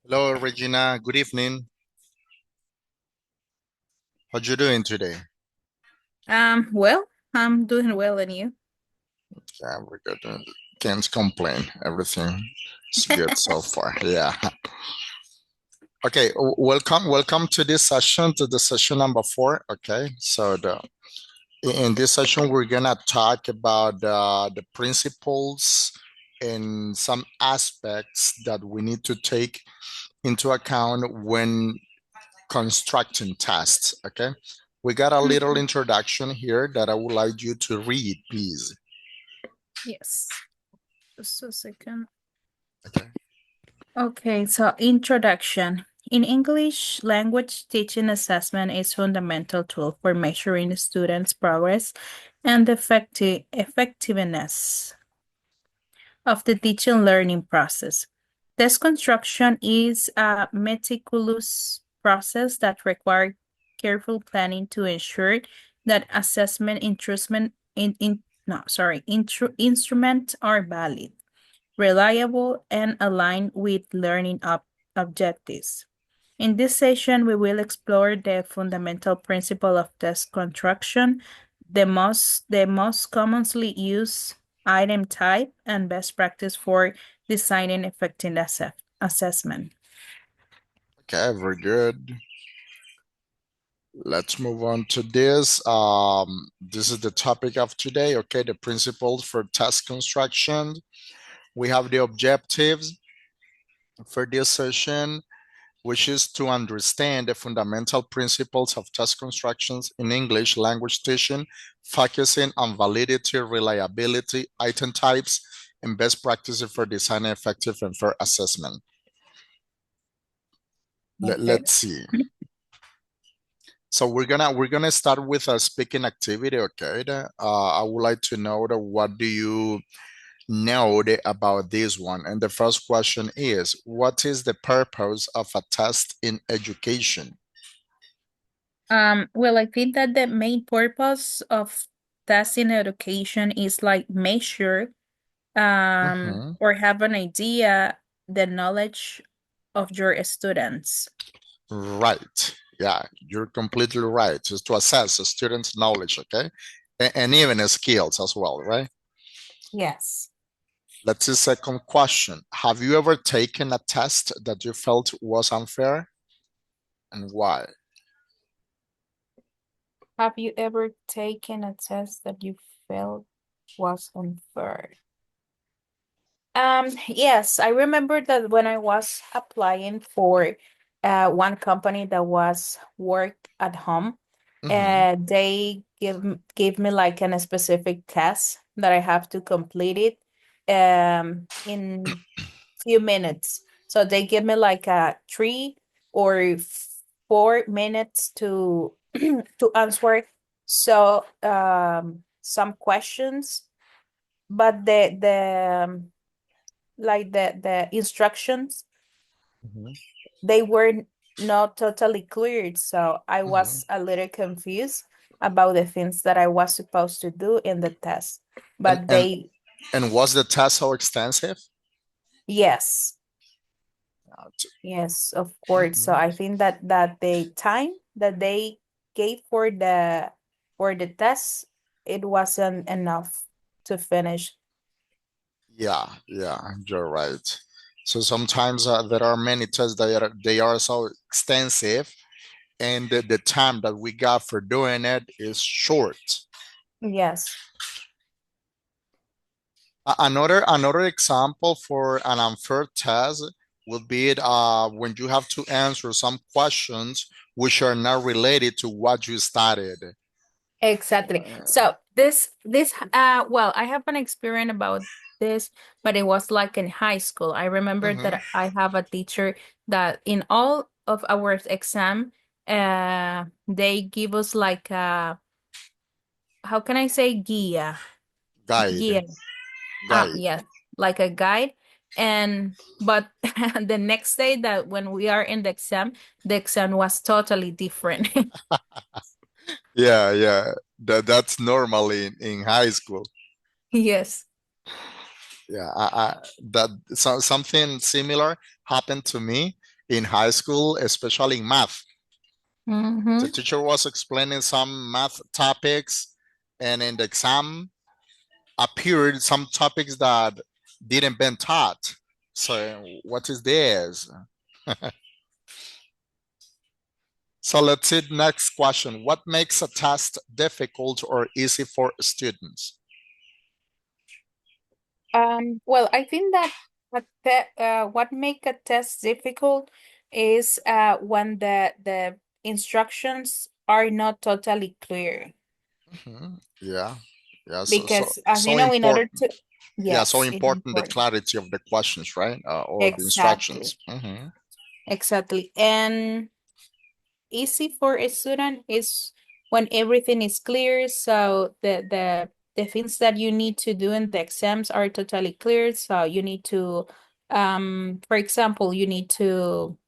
Hello, Regina. Good evening. How you doing today? Well, I'm doing well, and you? Yeah, we're good. Can't complain. Everything is good so far. Yeah. Okay. Welcome to this session, to the session number 4. Okay. In this session, we're gonna talk about the principles and some aspects that we need to take into account when constructing tests. Okay. We got a little Mhm. introduction here that I would like you to read, please. Yes. Just a second. Okay. Okay, so introduction. In English, language teaching assessment is fundamental tool for measuring students' progress and effectiveness of the teaching learning process. Test construction is a meticulous process that requires careful planning to ensure that assessment instruments are valid, reliable, and aligned with learning objectives. In this session, we will explore the fundamental principle of test construction, the most commonly used item type, and best practice for designing effective assessment. Okay, very good. Let's move on to this. This is the topic of today. Okay, the principles for test construction. We have the objectives for this session, which is to understand the fundamental principles of test constructions in English language teaching, focusing on validity, reliability, item types, and best practices for designing effective and fair assessment. Okay. Let's see. So we're gonna start with a speaking activity, okay? I would like to know what do you know about this one? And the first question is, what is the purpose of a test in education? Well, I think that the main purpose of testing education is like measure Mhm. or have an idea the knowledge of your students. Right. Yeah, you're completely right. Just to assess a student's knowledge, okay? And even his skills as well, right? Yes. Let's see, second question. Have you ever taken a test that you felt was unfair and why? Have you ever taken a test that you felt was unfair? Yes, I remember that when I was applying for one company that was work at home, Hmm. they gave me like a specific test that I have to complete it in few minutes. So they give me like a 3 or 4 minutes to to answer. So some questions, but the instructions, Hmm. they were not totally clear. So I Hmm. was a little confused about the things that I was supposed to do in the test. And But and they, and was the test so extensive? yes. Yes, of course. So Mhm. I think that the time that they gave for the test, it wasn't enough to finish. Yeah, yeah, you're right. So sometimes there are many tests that they are so extensive, and the time that we got for doing it is short. Yes. Another example for an unfair test would be when you have to answer some questions which are not related to what you studied. Exactly. So this well, I have an experience about this, but it was like in high school. I remember Mhm. that I have a teacher that in all of our exam, they give us like a, how can I say, guia? Guide, Guia. guide. Yes, like a guide. And but the next day that when we are in the exam was totally different. Yeah, yeah. That's normal in high school. Yes. Yeah, that something similar happened to me. in high school, especially in math. Mm-hmm. The teacher was explaining some math topics, and in the exam appeared some topics that didn't been taught. So what is this? So let's see the next question. What makes a test difficult or easy for students? Well, I think that what make a test difficult is when the instructions are not totally clear. Yeah, yeah. Because as you So know, in order important. to, Yeah, so yes, it's important the important. clarity of the questions, right? Or the Exactly. instructions. Mhm. Exactly. And easy for a student is when everything is clear. So the things that you need to do in the exams are totally clear. So you need to, for example, you need to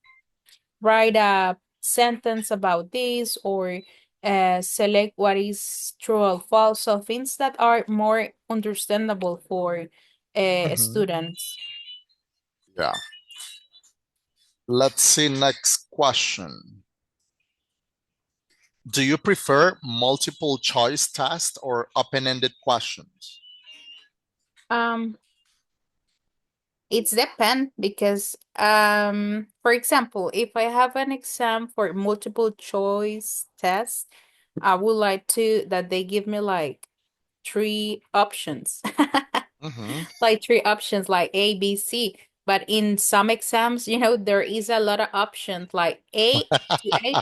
write a sentence about this or select what is true or false. So things that are more understandable for Mhm. students. Yeah. Let's see next question. Do you prefer multiple choice test or open-ended questions? Um, It's depend because for example, if I have an exam for multiple choice test, I would like to that they give me like three options. Mhm. Like three options like A, B, C. But in some exams, there is a lot of options like A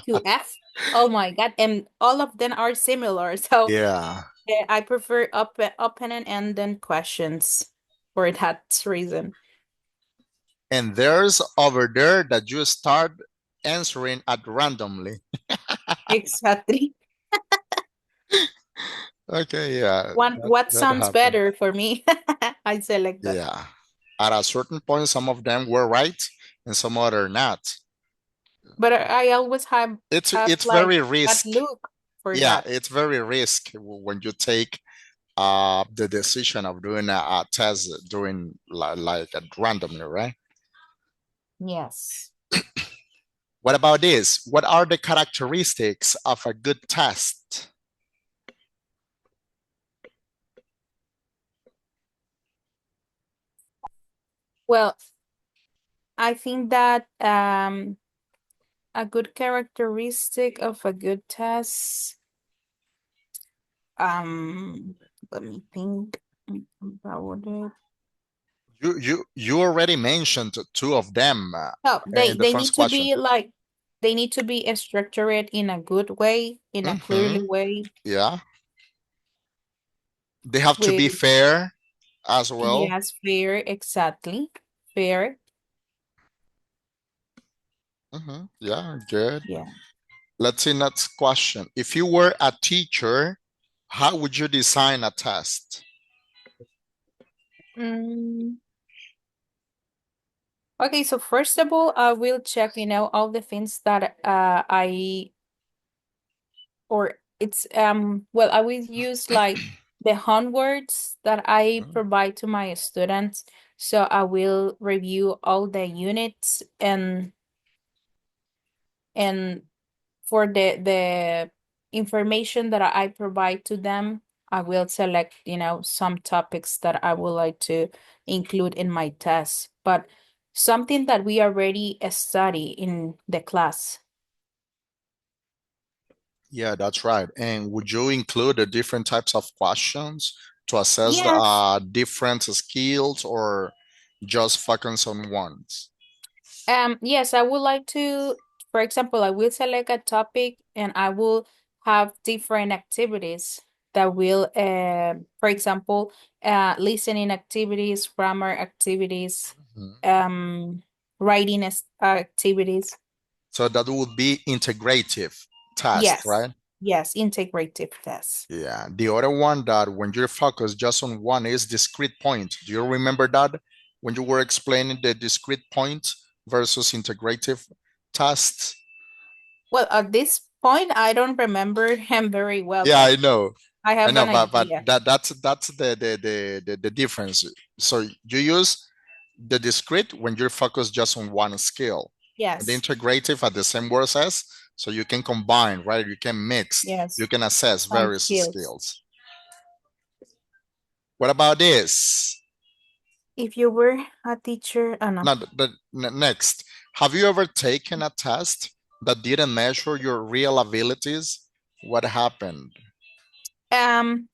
to F. Oh my God. And all of them are similar. So Yeah. I prefer open and ended questions for that reason. And there's over there that you start answering at randomly. Exactly. Okay, yeah, What that sounds happened. better for me? I select that. Yeah. At a certain point, some of them were right and some other not. But I always have It's like very that risk. look for Yeah, that. it's very risk when you take the decision of doing a test doing like at randomly, right? Yes. What about this? What are the characteristics of a good test? Well, I think that a good characteristic of a good test, um, let me think about it. You already mentioned two of them No, in the they first need to question. be like they need to be structured in a good way, in a clearly Hmm. way Yeah, they have to be with fair as well. yes, fair, exactly. Fair. Yeah, good. Yeah. Let's see next question. If you were a teacher, how would you design a test? Mm, okay, so first of all, I will check, all the things that I or it's well, I will use like the homeworks that I provide to my students. So I will review all the units and for the information that I provide to them, I will select, some topics that I would like to include in my test, but something that we already study in the class. Yeah, that's right. And would you include the different types of questions to assess Yes. different skills or just focus on ones? Yes, I would like to, for example, I will select a topic and I will have different activities that will, for example, listening activities, grammar activities, Mhm. um, writing activities. So that would be integrative test, Yes, right? yes, integrative tests. Yeah. The other one that when you're focused just on one is discrete point. Do you remember that when you were explaining the discrete point versus integrative tests? Well, at this point, I don't remember him very well, Yeah, but I know. I I have know, an but idea. that's the difference. So you use the discrete when you're focused just on one skill. And Yes. integrative are the same words as, so you can combine, right? You can mix, Yes. you can assess Some various skills. skills. What about this? If you were a teacher, no. Now, next, have you ever taken a test that didn't measure your real abilities? What happened? Um,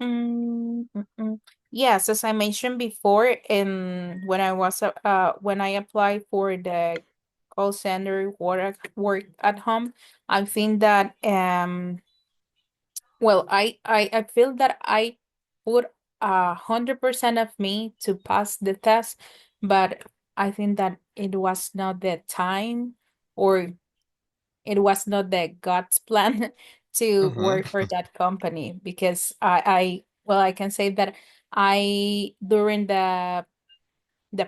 mm, mm, mm. Yes, as I mentioned before, when I was when I applied for the call center work at home, I think that well, I feel that I put 100% of me to pass the test, but I think that it was not the time, or it was not the God's plan to Mm-hmm. work for that company, because well, I can say that I during the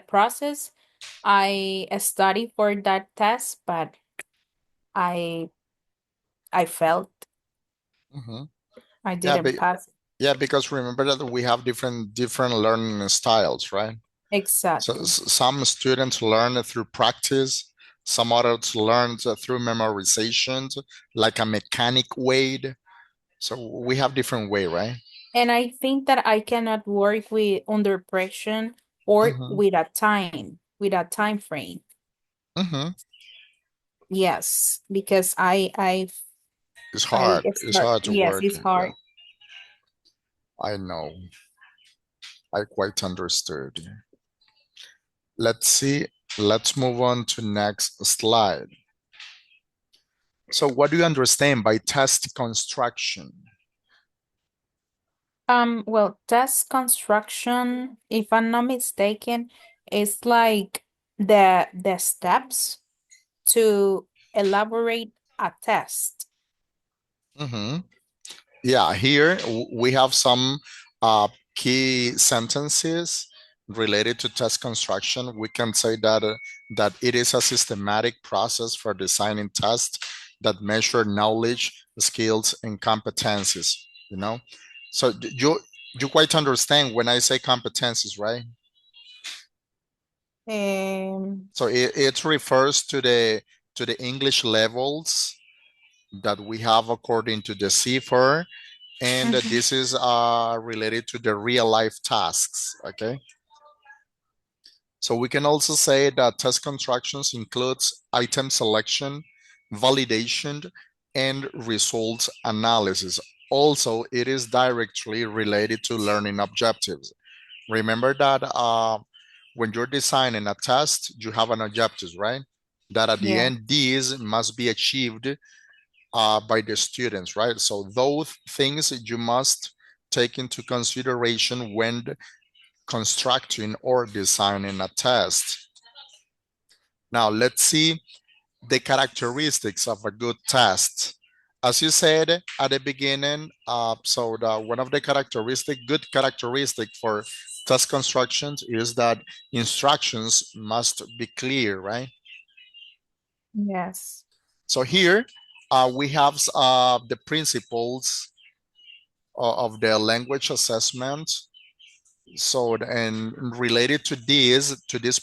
process I studied for that test, but I I felt Mm-hmm. I Yeah, didn't pass. yeah, because remember that we have different learning styles, right? So Exactly. some students learn through practice, some others learn through memorization, like a mechanic way. So we have different way, right? And I think that I cannot work with under pressure or Mm-hmm. with a time frame. Mm-hmm. Yes, because I It's start, hard to yes, work. it's Yeah, hard. I know. I quite understood. Let's see. Let's move on to next slide. So what do you understand by test construction? Well, test construction, if I'm not mistaken, is like the steps to elaborate a test. Mm-hmm. Yeah, here we have some key sentences related to test construction. We can say that that it is a systematic process for designing tests that measure knowledge, skills, and competencies. You know, so you quite understand when I say competencies, right? Um, So it refers to the English levels that we have according to the CFR, and mhm. this is related to the real life tasks. Okay, so we can also say that test constructions includes item selection, validation, and results analysis. Also, it is directly related to learning objectives. Remember that when you're designing a test, you have an objectives, right? That at the Yeah. end, these must be achieved by the students, right? So those things you must take into consideration when constructing or designing a test. Now let's see the characteristics of a good test. As you said at the beginning, one of the good characteristic for test constructions is that instructions must be clear, right? Yes. So here we have the principles of the language assessment. So, and related to these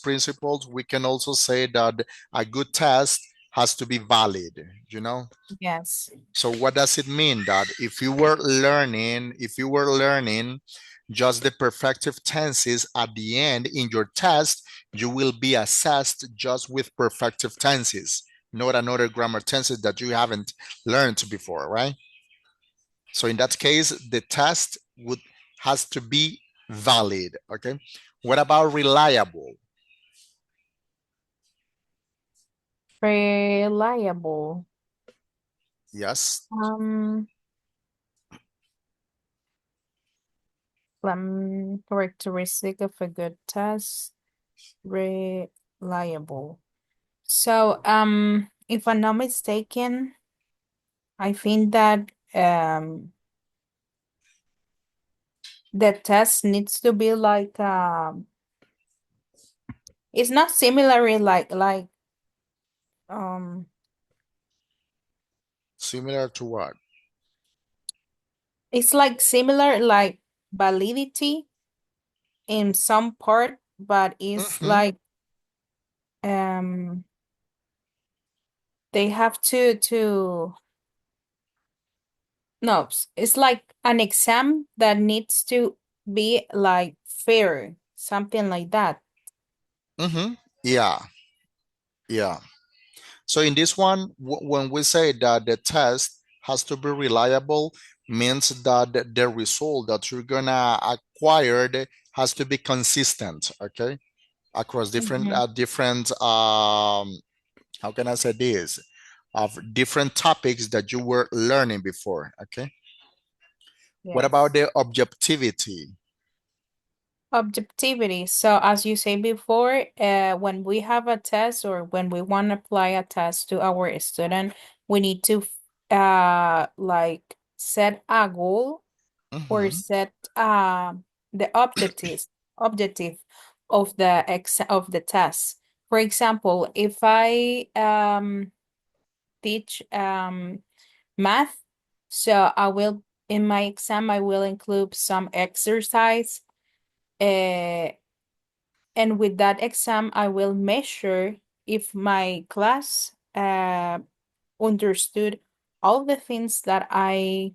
principles, we can also say that a good test has to be valid, you know? Yes. So what does it mean? That if you were learning just the perfective tenses at the end in your test, you will be assessed just with perfective tenses, not another grammar tenses that you haven't learned before, right? So in that case, the test would has to be valid. Okay. What about reliable? Reliable. Yes. Um, Characteristic of a good test, reliable. So, if I'm not mistaken, I think that the test needs to be like it's not similar like um Similar to what? it's like similar like validity in some part, but it's Mhm. like they have to no, it's like an exam that needs to be like fair, something like that. Mm-hmm. Yeah, yeah. So in this one, when we say that the test has to be reliable, means that the result that you're gonna acquire has to be consistent, okay, across different Mhm. different how can I say this, of different topics that you were learning before, okay. What about Yes. the objectivity? Objectivity. So as you say before, when we have a test or when we want to apply a test to our student, we need to like set a goal or Mm-hmm. set the objective of the test. For example, if I teach math, so I will in my exam I will include some exercise. Uh, and with that exam, I will measure if my class understood all the things that I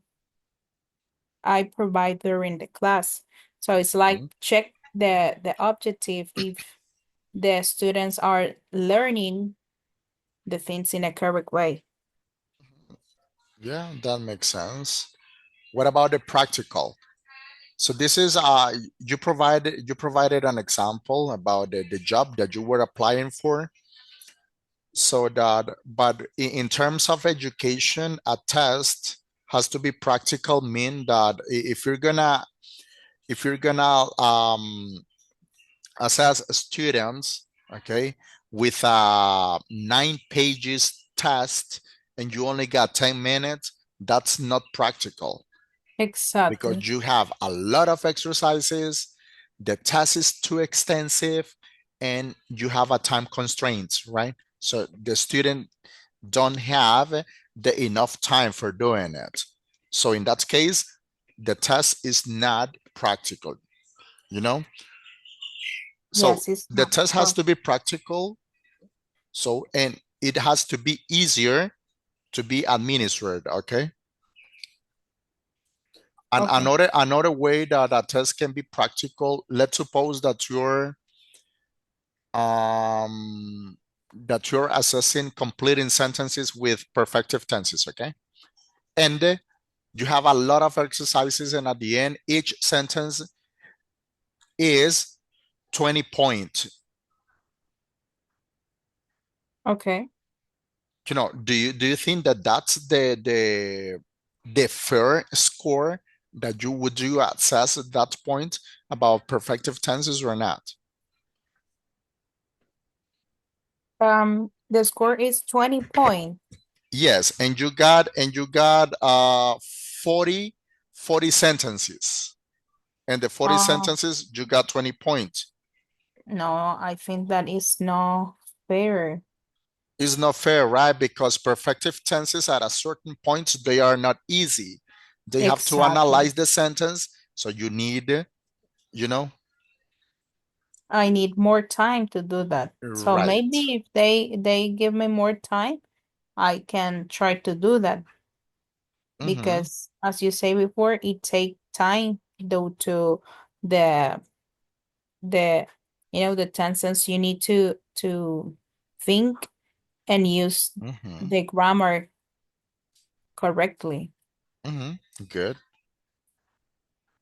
provide during the class. So it's like check the objective if the students are learning the things in a correct way. Yeah, that makes sense. What about the practical? So this is you provided an example about the job that you were applying for. So that, but in terms of education, a test has to be practical, mean that if you're gonna assess students, okay, with a 9 pages test and you only got 10 minutes, that's not practical Exactly. because you have a lot of exercises, the test is too extensive, and you have a time constraints, right? So the student don't have the enough time for doing it. So in that case, the test is not practical, you know? So Yes, it's the not. test has to be practical. So, and it has to be easier to be administered, okay? And Okay. another way that a test can be practical, let's suppose um that you're assessing completing sentences with perfective tenses, okay? And you have a lot of exercises, and at the end, each sentence is 20 point. Okay. Do you think that that's the fair score that you assess at that point about perfective tenses or not? The score is 20 points. Yes, and you got 40 40 sentences. And the 40 Uh, sentences, you got 20 points. no, I think that is not fair. It's not fair, right? Because perfective tenses at a certain point, they are not easy. They have to Exactly. analyze the sentence. So you need, you know, I need more time to do that. So right. maybe if they give me more time, I can try to do that Mm-hmm. because as you say before, it take time though to the the the tenses you need to think and use Mm-hmm. the grammar correctly. Mm-hmm. Good.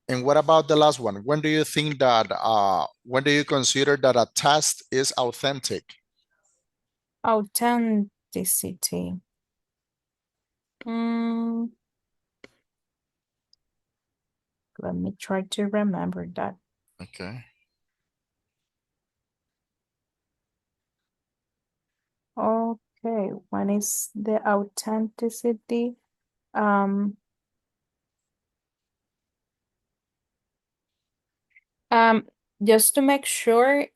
And what about the last one? When do you consider that a test is authentic? Authenticity. Mm, let me try to remember that. Okay. Okay, when is the authenticity? Um, um, just to make sure,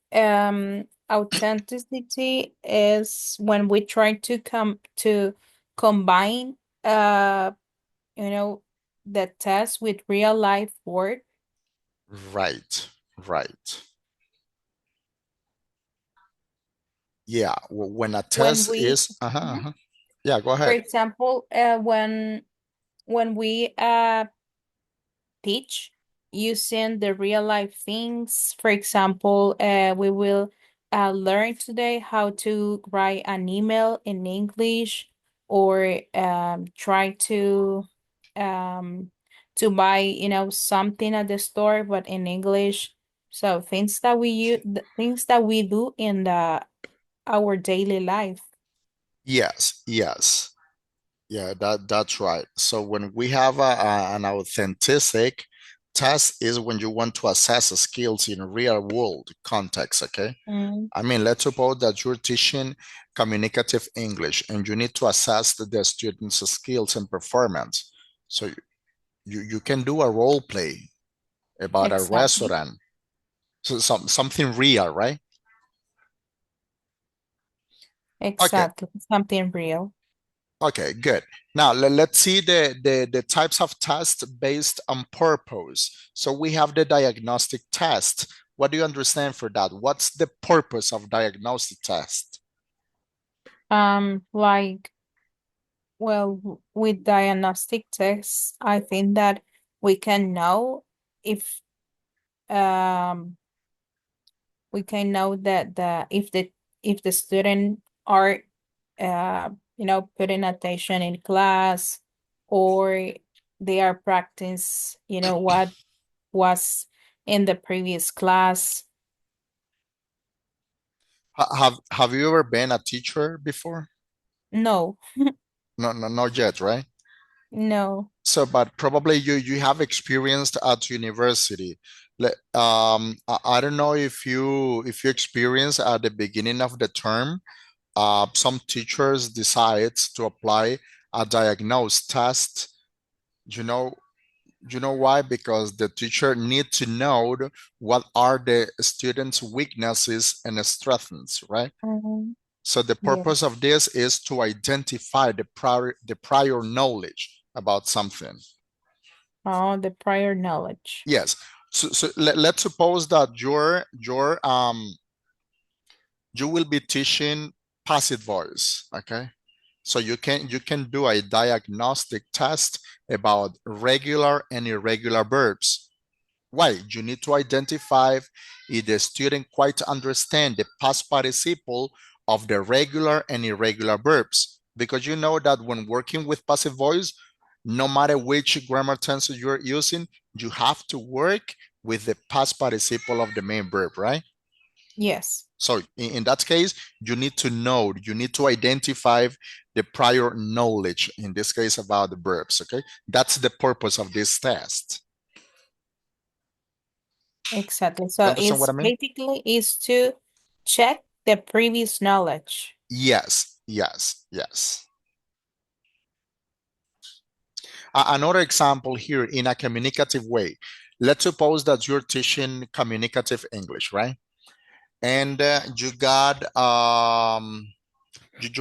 authenticity is when we try to come to combine, uh, you know, the test with real life work. Right. Right. Yeah, when a When test we, is, Mhm. Yeah, go For ahead. example, when we teach using the real life things. For example, we will learn today how to write an email in English, or try um, to buy, something at the store, but in English. So things that we use, things that we do in the our daily life. Yes, yes. Yeah, that's right. So when we have an authentic test is when you want to assess the skills in real world context, okay? Mm, I mean, let's suppose that you're teaching communicative English and you need to assess the students' skills and performance. So you can do a role play about a exactly. restaurant. So something real, right? Okay, Exactly. Something real. okay, good. Now let's see the types of tests based on purpose. So we have the diagnostic test. What do you understand for that? What's the purpose of diagnostic test? Like, well, with diagnostic tests, I think that we can know if um we can know that if the student are putting attention in class, or they are practice, what was in the previous class. Have you ever been a teacher before? No, No, no, not yet, right? no. So, but probably you have experienced at university. I don't know if you experience at the beginning of the term, some teachers decide to apply a diagnose test. You know, you know why? Because the teacher need to know what are the students' weaknesses and strengths, right? Mhm. So the Yeah. purpose of this is to identify the prior knowledge about something. Oh, the prior knowledge. Yes. So let's suppose that you will be teaching passive voice, okay? So you can do a diagnostic test about regular and irregular verbs. Why? You need to identify if the student quite understand the past participle of the regular and irregular verbs. Because you know that when working with passive voice, no matter which grammar tense you're using, you have to work with the past participle of the main verb, right? Yes. So in that case, you need to identify the prior knowledge, in this case about the verbs, okay? That's the purpose of this test. Exactly. You So understand what it's I mean? basically is to check the previous knowledge. Yes, yes, yes. Another example here in a communicative way. Let's suppose that you're teaching communicative English, right? And you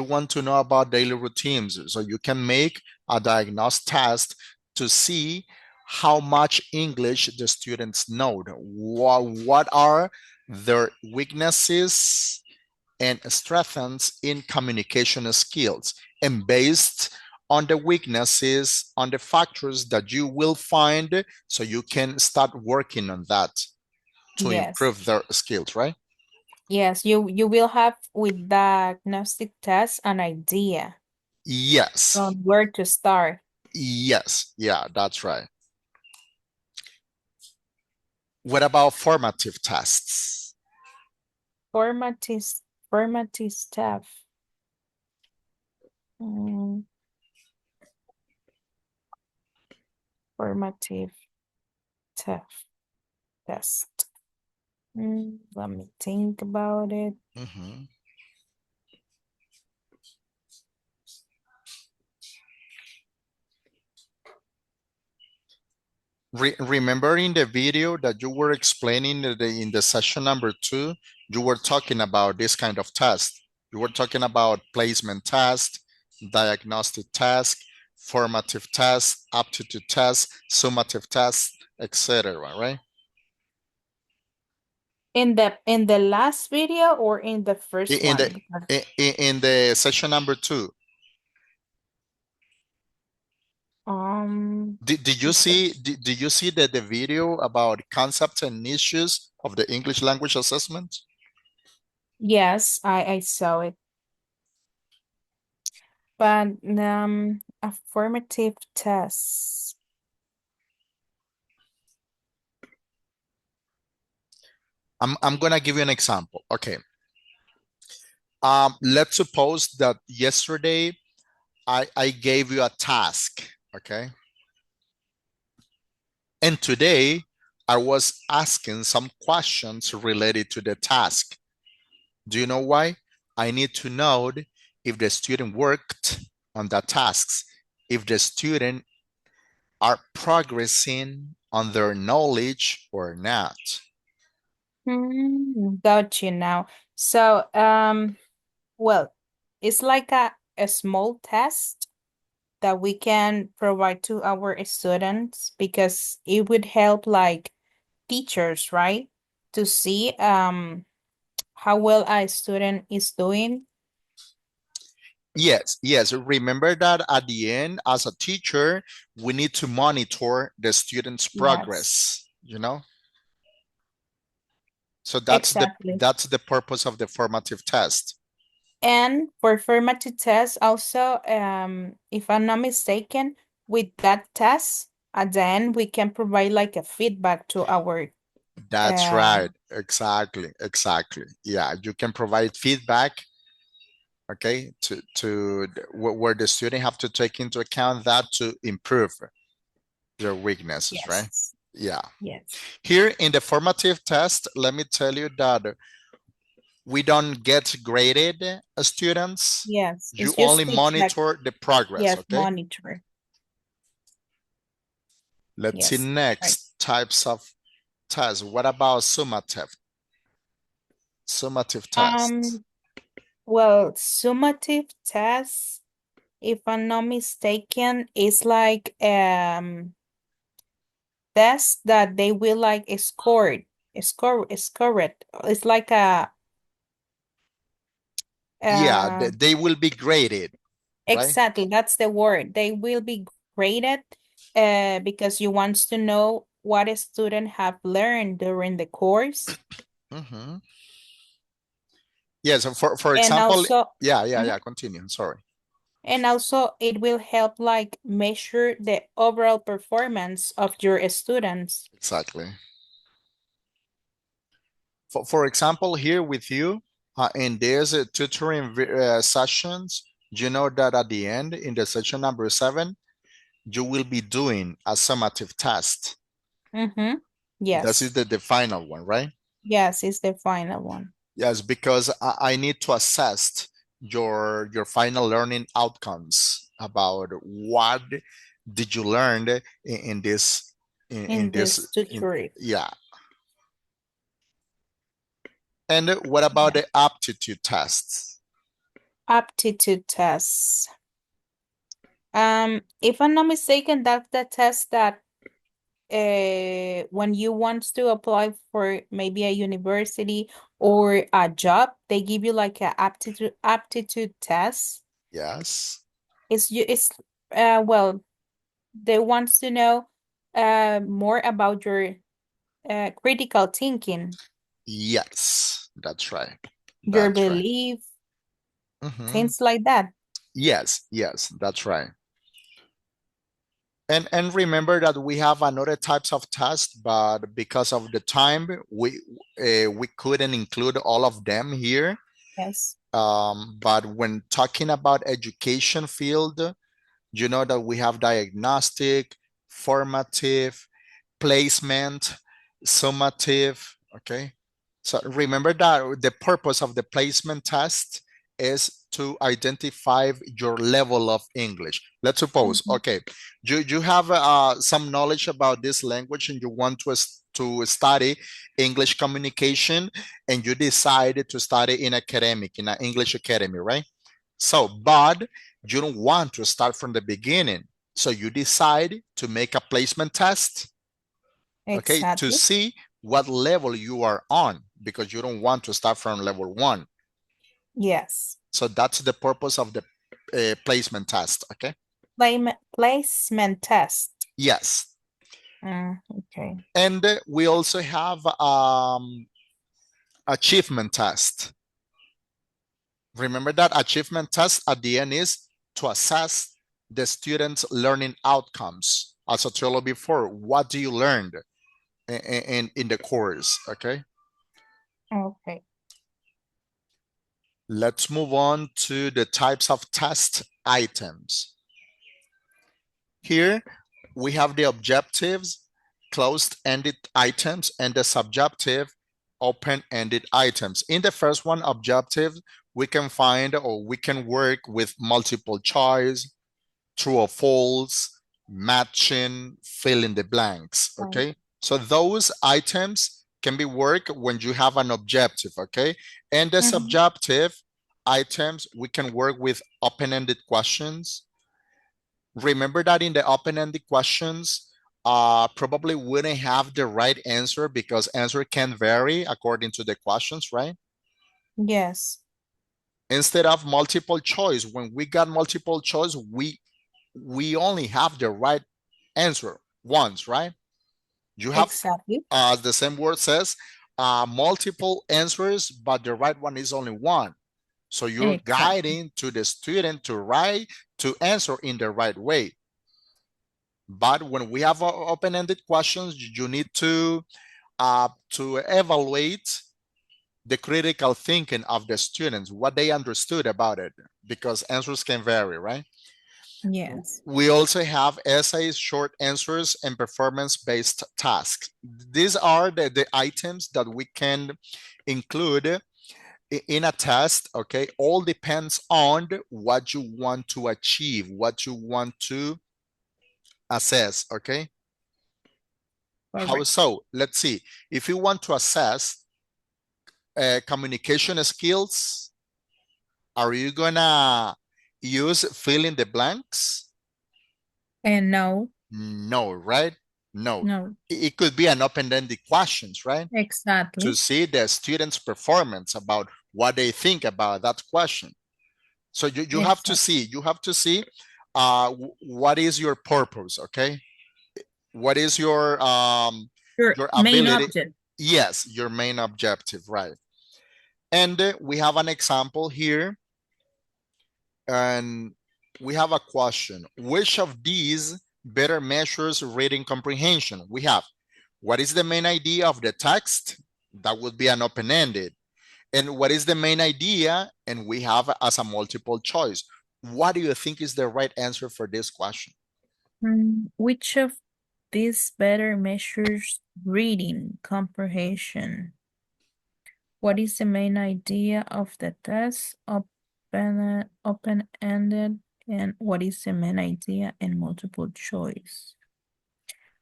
want to know about daily routines. So you can make a diagnostic test to see how much English the students know. What are their weaknesses and strengthens in communication skills, and based on the weaknesses, on the factors that you will find, so you can start working on that to Yes. improve their skills, right? Yes, you will have with diagnostic test an idea Yes, on where to start. yes, yeah, that's right. What about formative tests? Formative formative stuff. Mm, formative tough test. Let me think about it. Mhm. Remember in the video that you were explaining in the session number 2, you were talking about this kind of test. You were talking about placement test, diagnostic task, formative test, aptitude test, summative test, etc., right? In the last video or in the first In the one? in the session number 2. Did you see did you see the video about concepts and issues of the English language assessment? Yes, I saw it. But affirmative tests. I'm gonna give you an example. Okay. Let's suppose that yesterday I gave you a task, okay? And today I was asking some questions related to the task. Do you know why? I need to know if the student worked on the tasks, if the student are progressing on their knowledge or not. Got you now. So, well, it's like a small test that we can provide to our students because it would help like teachers, right? To see how well a student is doing. Yes, yes. Remember that at the end, as a teacher, we need to monitor the student's Yes, progress, you know? So that's exactly. the purpose of the formative test. And for formative tests, also, if I'm not mistaken, with that test, at the end, we can provide like a feedback to our That's right. Exactly. Exactly. Yeah, you can provide feedback, okay, to where the student have to take into account that to improve their weaknesses, right? yes, Yeah. yes. Here in the formative test, let me tell you that we don't get graded as students. Yes, You it's only just to check. monitor the progress, Yes, okay? monitor. Let's see Yes, right. next types of tests. What about summative? Summative tests. Well, summative tests, if I'm not mistaken, is like tests that they will like score it. It's like Yeah, uh they will be graded, right? exactly, that's the word. They will be graded because you want to know what a student have learned during the course. Mhm. Yes, for And example, also, yeah, continue, sorry. and also it will help like measure the overall performance of your students. Exactly. For example, here with you, in these tutoring sessions, you know that at the end, in the session number 7, you will be doing a summative test. Mm-hmm. This is Yes. the final one, right? Yes, it's the final one. Yes, because I need to assess your final learning outcomes about what did you learn in this In this in tutorial. yeah. And what about Yeah. the aptitude tests? Aptitude tests. If I'm not mistaken, that's the test that when you want to apply for maybe a university or a job, they give you like a aptitude test. Yes. It's well, they want to know more about your critical thinking, Yes, that's right. your That's right. belief, Mhm. things like that. Yes, yes, that's right. And remember that we have another types of tests, but because of the time, we couldn't include all of them here. Yes. But when talking about education field, you know that we have diagnostic, formative, placement, summative, okay? So remember that the purpose of the placement test is to identify your level of English. Let's suppose, Mhm. okay, you have some knowledge about this language and you want to study English communication and you decided to study in academic, in an English academy, right? So, but you don't want to start from the beginning. So you decide to make a placement test, okay, to Exactly. see what level you are on. because you don't want to start from level 1. Yes. So that's the purpose of the placement test, okay? Placement test. Yes. Okay. And we also have achievement test. Remember that achievement test at the end is to assess the student's learning outcomes. As I told you before, what do you learn in the course, okay? Okay. Let's move on to the types of test items. Here we have the objectives, closed-ended items, and the subjective, open-ended items. In the first one, objective, we can find or we can work with multiple choice, true or false, matching, fill in the blanks, okay? So those items can be worked when you have an objective, okay? And the subjective items, we can work with open-ended questions. Remember that in the open-ended questions, probably wouldn't have the right answer because answer can vary according to the questions, right? Yes. Instead of multiple choice, when we got multiple choice, we only have the right answer once, right? You have, Exactly. as the same word says, multiple answers, but the right one is only one. So you're Exactly. guiding to the student to answer in the right way. But when we have open-ended questions, you need to evaluate the critical thinking of the students, what they understood about it, because answers can vary, right? Yes. We also have essays, short answers, and performance-based tasks. These are the items that we can include in a test, okay? All depends on what you want to achieve, what you want to assess, okay? How Correct. so? Let's see. If you want to assess communication skills, are you gonna use fill in the blanks? And no. No, right? No. No. It could be an open-ended questions, right? To Exactly. see the students' performance about what they think about that question. So you have to Exactly. see, what is your purpose, okay? What is your Your main ability? object. Yes, your main objective, right? And we have an example here, and we have a question. Which of these better measures reading comprehension? We have, what is the main idea of the text? That would be an open-ended. And what is the main idea? And we have as a multiple choice. What do you think is the right answer for this question? Which of these better measures reading comprehension? What is the main idea of the test? Open-ended, and what is the main idea in multiple choice?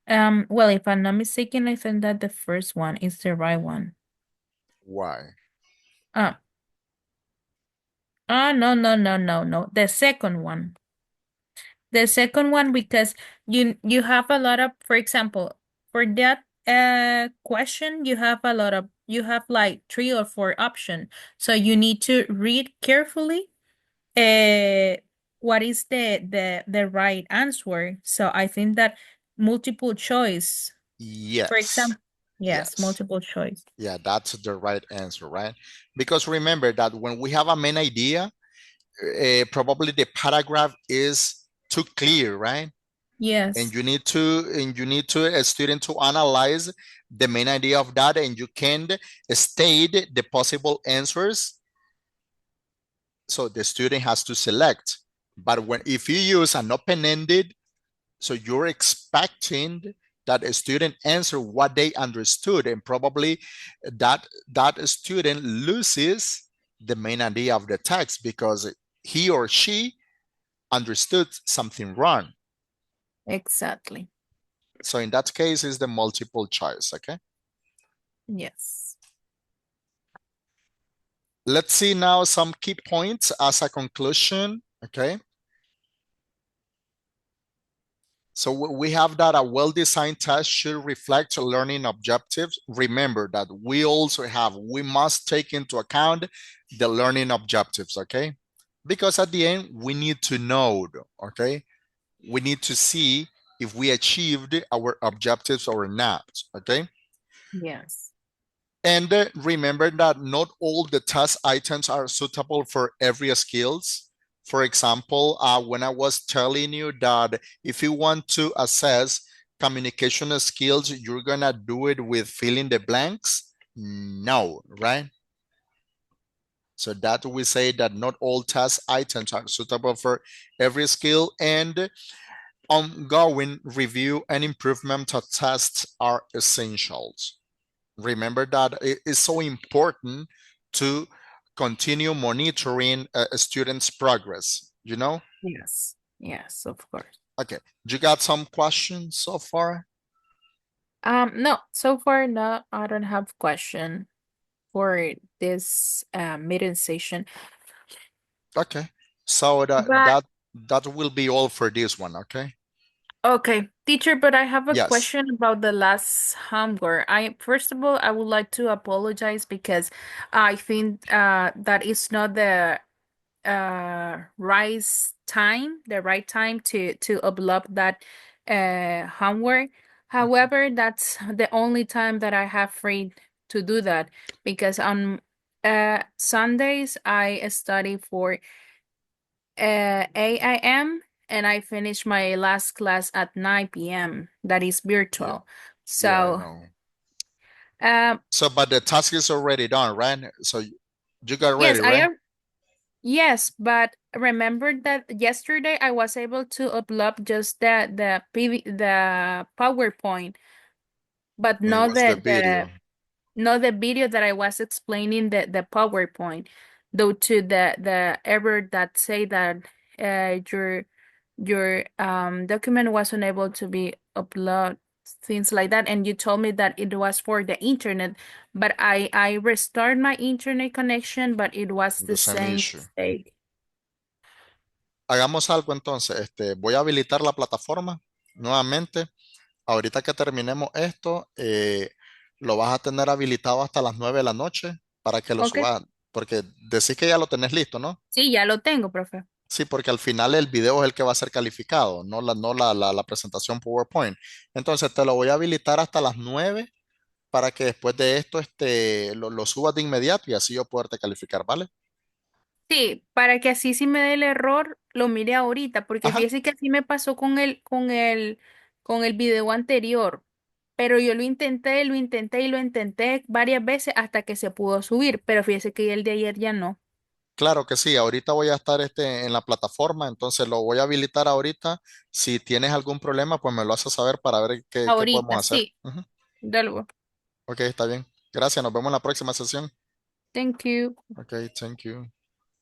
Well, if I'm not mistaken, I think that the first one is the right one. Why? Uh, no. The second one. The second one, because you have a lot of, for example, for that question, you have like 3 or 4 options. So you need to read carefully what is the right answer. So I think that multiple choice, for Yes. example, yes, Yes. multiple choice. Yeah, that's the right answer, right? Because remember that when we have a main idea, probably the paragraph is too clear, right? And Yes, you need to a student to analyze the main idea of that, and you can state the possible answers. So the student has to select. But when if you use an open-ended, so you're expecting that a student answer what they understood, and probably that student loses the main idea of the text because he or she understood something wrong. exactly. So in that case, is the multiple choice, okay? Yes. Let's see now some key points as a conclusion, okay? So we have that a well-designed test should reflect learning objectives. Remember that we must take into account the learning objectives, okay? Because at the end, we need to know, okay? We need to see if we achieved our objectives or not, okay? Yes. And remember that not all the test items are suitable for every skills. For example, when I was telling you that if you want to assess communication skills, you're gonna do it with filling the blanks? No, right? So that we say that not all test items are suitable for every skill, and ongoing review and improvement of tests are essentials. Remember that it is so important to continue monitoring a student's progress, you know? Yes. Yes, of course. Okay, you got some questions so far? No, so far, no, I don't have question for this meeting session. Okay, so But that will be all for this one, okay? okay, teacher, but I have a Yes, question about the last homework. I first of all, I would like to apologize because I think that is not the the right time to upload that homework. However, that's the only time that I have free to do that because on Sundays I study for 8 a.m. and I finish my last class at 9 p.m. That is yeah, virtual. yeah, I So, know. um, So, but the task is already done, right? So you got yes, ready, right? yes, but remember that yesterday I was able to upload just the PowerPoint, but It not was the video. not the video that I was explaining the PowerPoint, due to the error that say that your document was unable to be uploaded, things like that, and you told me that it was for the internet, but I restored my internet connection, but it was The the same same issue. mistake. Hagamos algo entonces, voy a habilitar la plataforma nuevamente. Ahorita que terminemos esto, lo vas a tener habilitado hasta las 9 de la noche para que lo Okay. subas, porque decís que ya lo tenés listo, ¿no? Sí, ya lo tengo, profe. Sí, porque al final el video es el que va a ser calificado, no la presentación PowerPoint. Entonces te lo voy a habilitar hasta las 9 para que después de esto lo subas de inmediato y así yo poderte calificar, ¿vale? Sí, para que así si me dé el error, lo mire ahorita, porque Ajá, fíjese que así me pasó con el video anterior, pero yo lo intenté y lo intenté varias veces hasta que se pudo subir, pero fíjese que el de ayer ya no. claro que sí. Ahorita voy a estar en la plataforma, entonces lo voy a habilitar ahorita. Si tienes algún problema, pues me lo haces saber para ver qué podemos Ahorita, hacer. sí. Ujú. Dale, Ok, está bien. Gracias, nos vemos en la próxima sesión. thank you. Ok, thank you.